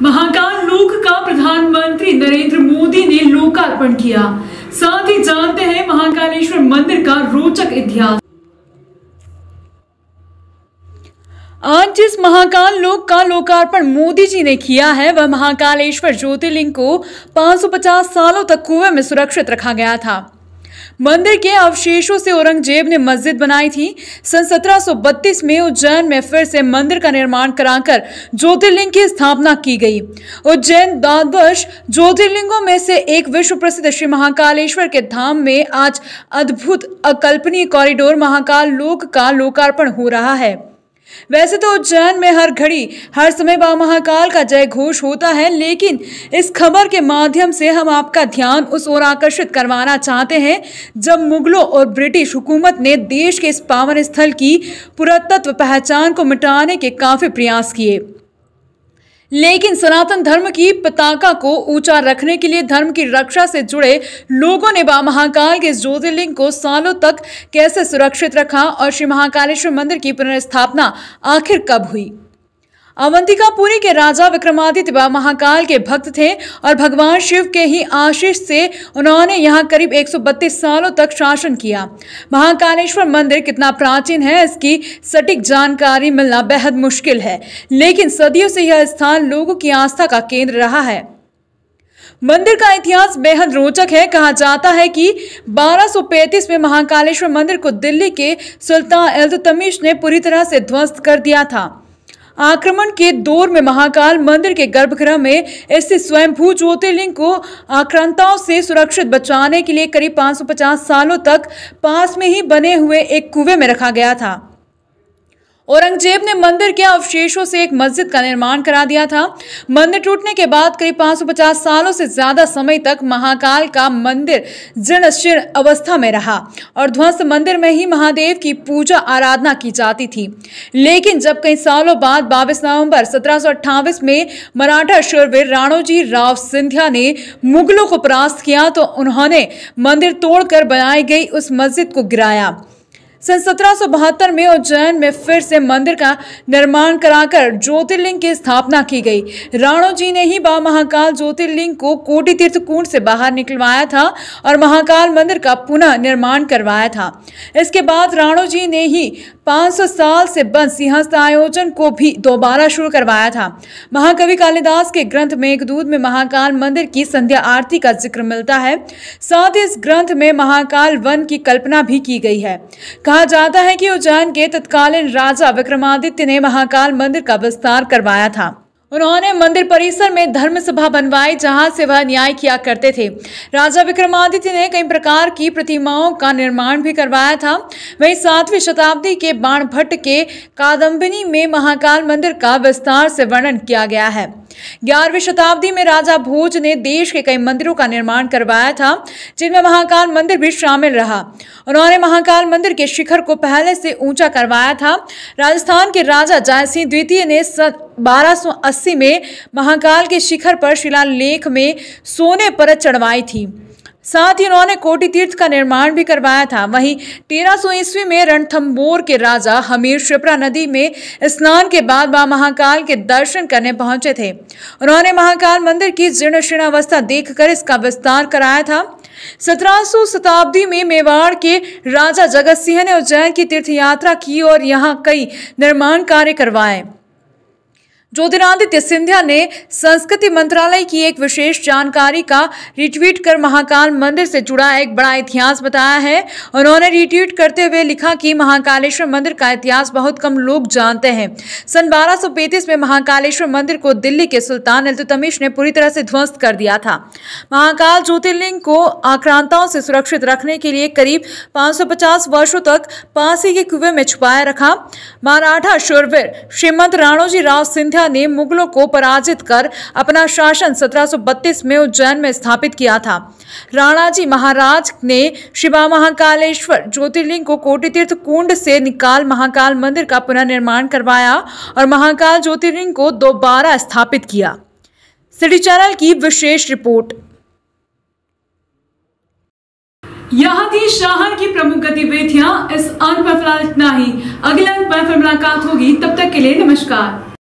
महाकाल लोक का प्रधानमंत्री नरेंद्र मोदी ने लोकार्पण किया। साथ ही जानते हैं महाकालेश्वर मंदिर का रोचक इतिहास। आज जिस महाकाल लोक का लोकार्पण मोदी जी ने किया है वह महाकालेश्वर ज्योतिर्लिंग को 550 सालों तक कुएं में सुरक्षित रखा गया था। मंदिर के अवशेषों से औरंगजेब ने मस्जिद बनाई थी। सन 1732 में उज्जैन में फिर से मंदिर का निर्माण कराकर ज्योतिर्लिंग की स्थापना की गई। उज्जैन द्वादश ज्योतिर्लिंगों में से एक विश्व प्रसिद्ध श्री महाकालेश्वर के धाम में आज अद्भुत अकल्पनीय कॉरिडोर महाकाल लोक का लोकार्पण हो रहा है। वैसे तो उज्जैन में हर घड़ी हर समय महाकाल का जय घोष होता है, लेकिन इस खबर के माध्यम से हम आपका ध्यान उस ओर आकर्षित करवाना चाहते हैं जब मुगलों और ब्रिटिश हुकूमत ने देश के इस पावन स्थल की पुरातत्व पहचान को मिटाने के काफी प्रयास किए, लेकिन सनातन धर्म की पताका को ऊंचा रखने के लिए धर्म की रक्षा से जुड़े लोगों ने महाकाल के ज्योतिर्लिंग को सालों तक कैसे सुरक्षित रखा और श्री महाकालेश्वर मंदिर की पुनर्स्थापना आखिर कब हुई। अवंतिकापुरी के राजा विक्रमादित्य महाकाल के भक्त थे और भगवान शिव के ही आशीष से उन्होंने यहाँ करीब 132 सालों तक शासन किया। महाकालेश्वर मंदिर कितना प्राचीन है इसकी सटीक जानकारी मिलना बेहद मुश्किल है, लेकिन सदियों से यह स्थान लोगों की आस्था का केंद्र रहा है। मंदिर का इतिहास बेहद रोचक है। कहा जाता है कि 1235 में महाकालेश्वर मंदिर को दिल्ली के सुल्तान इल्तुतमिश ने पूरी तरह से ध्वस्त कर दिया था। आक्रमण के दौर में महाकाल मंदिर के गर्भगृह में स्थित स्वयंभू ज्योतिर्लिंग को आक्रांताओं से सुरक्षित बचाने के लिए करीब 550 सालों तक पास में ही बने हुए एक कुएं में रखा गया था। औरंगजेब ने मंदिर के अवशेषों से एक मस्जिद का निर्माण करा दिया था। मंदिर टूटने के बाद करीब 550 सालों से ज्यादा समय तक महाकाल का मंदिर जीर्ण शीर्ण अवस्था में रहा और ध्वस्त मंदिर में ही महादेव की पूजा आराधना की जाती थी। लेकिन जब कई सालों बाद 22 नवंबर 1728 में मराठा शूरवीर राणोजी राव सिंधिया ने मुगलों को परास्त किया तो उन्होंने मंदिर तोड़कर बनाई गई उस मस्जिद को गिराया। सन 1772 में उज्जैन में फिर से मंदिर का निर्माण कराकर ज्योतिर्लिंग की स्थापना की गई। राणो जी ने ही महाकाल ज्योतिर्लिंग को कोटि तीर्थ कुंड से बाहर निकलवाया था और महाकाल मंदिर का पुनः निर्माण करवाया था। इसके बाद राणो जी ने ही 500 साल से बंद सिंहस्थ आयोजन को भी दोबारा शुरू करवाया था। महाकवि कालिदास के ग्रंथ मेघदूत में महाकाल मंदिर की संध्या आरती का जिक्र मिलता है। साथ ही इस ग्रंथ में महाकाल वन की कल्पना भी की गई है। कहा जाता है कि उज्जैन के तत्कालीन राजा विक्रमादित्य ने महाकाल मंदिर का विस्तार करवाया था। उन्होंने मंदिर परिसर में धर्म सभा बनवाई जहां से वह न्याय किया करते थे। राजा विक्रमादित्य ने कई प्रकार की प्रतिमाओं का निर्माण भी करवाया था। वहीं 7वीं शताब्दी के बाणभट्ट के कादम्बिनी में महाकाल मंदिर का विस्तार से वर्णन किया गया है। 11वीं शताब्दी में राजा भोज ने देश के कई मंदिरों का निर्माण करवाया था, जिनमें महाकाल मंदिर भी शामिल रहा। उन्होंने महाकाल मंदिर के शिखर को पहले से ऊंचा करवाया था। राजस्थान के राजा जयसिंह द्वितीय ने 1280 में महाकाल के शिखर पर शिलालेख में सोने परत चढ़वाई थी। साथ ही उन्होंने कोटि तीर्थ का निर्माण भी करवाया था। वहीं 1300 ईस्वी में रणथंभौर के राजा हमीर शिप्रा नदी में स्नान के बाद महाकाल के दर्शन करने पहुंचे थे। उन्होंने महाकाल मंदिर की जीर्ण शीर्ण अवस्था देखकर इसका विस्तार कराया था। 1700 शताब्दी में मेवाड़ के राजा जगत सिंह ने उज्जैन की तीर्थ यात्रा की और यहाँ कई निर्माण कार्य करवाए। ज्योतिरादित्य सिंधिया ने संस्कृति मंत्रालय की एक विशेष जानकारी का रिट्वीट कर महाकाल मंदिर से जुड़ा एक बड़ा इतिहास बताया है। उन्होंने रिट्वीट करते हुए लिखा कि महाकालेश्वर मंदिर का इतिहास बहुत कम लोग जानते हैं। सन 1235 में महाकालेश्वर मंदिर को दिल्ली के सुल्तान इल्तुतमिश ने पूरी तरह से ध्वस्त कर दिया था। महाकाल ज्योतिर्लिंग को आक्रांताओं से सुरक्षित रखने के लिए करीब 550 वर्षों तक पास ही के कुएं में छुपाए रखा। मराठा शूरवीर श्रीमंत राणोजी राव सिंधिया ने मुगलों को पराजित कर अपना शासन 1732 में उज्जैन में स्थापित किया था। राणाजी महाराज ने शिवा महाकालेश्वर ज्योतिर्लिंग को कोटि तीर्थ कुंड से निकाल महाकाल मंदिर का पुनर्निर्माण करवाया और महाकाल ज्योतिर्लिंग को दोबारा स्थापित किया। सिटी चैनल की विशेष रिपोर्ट। यहाँ थी शहर की प्रमुख गतिविधियां। इस अंक पर फिलहाल इतना ही। अगले अंक पर फिर मुलाकात होगी, तब तक के लिए नमस्कार।